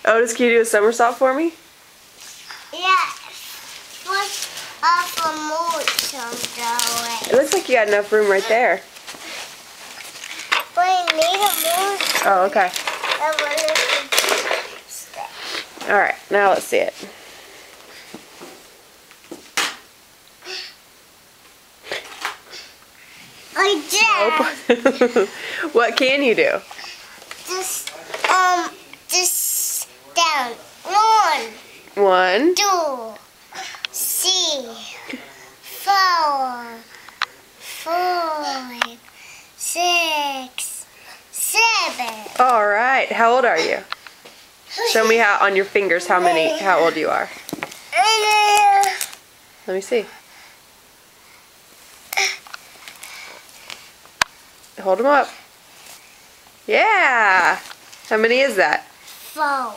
Otis, can you do a somersault for me? Yes. What's up a moose on the It way? looks like you got enough room right there. But I need a moose. Oh, okay. Alright, now let's see it. I did. Nope. What can you do? Just down. 1, 1, 2, 3, 4, 5, 6, 7. Alright, how old are you? Show me how on your fingers how old you are. Let me see. Hold them up. Yeah! How many is that? 4.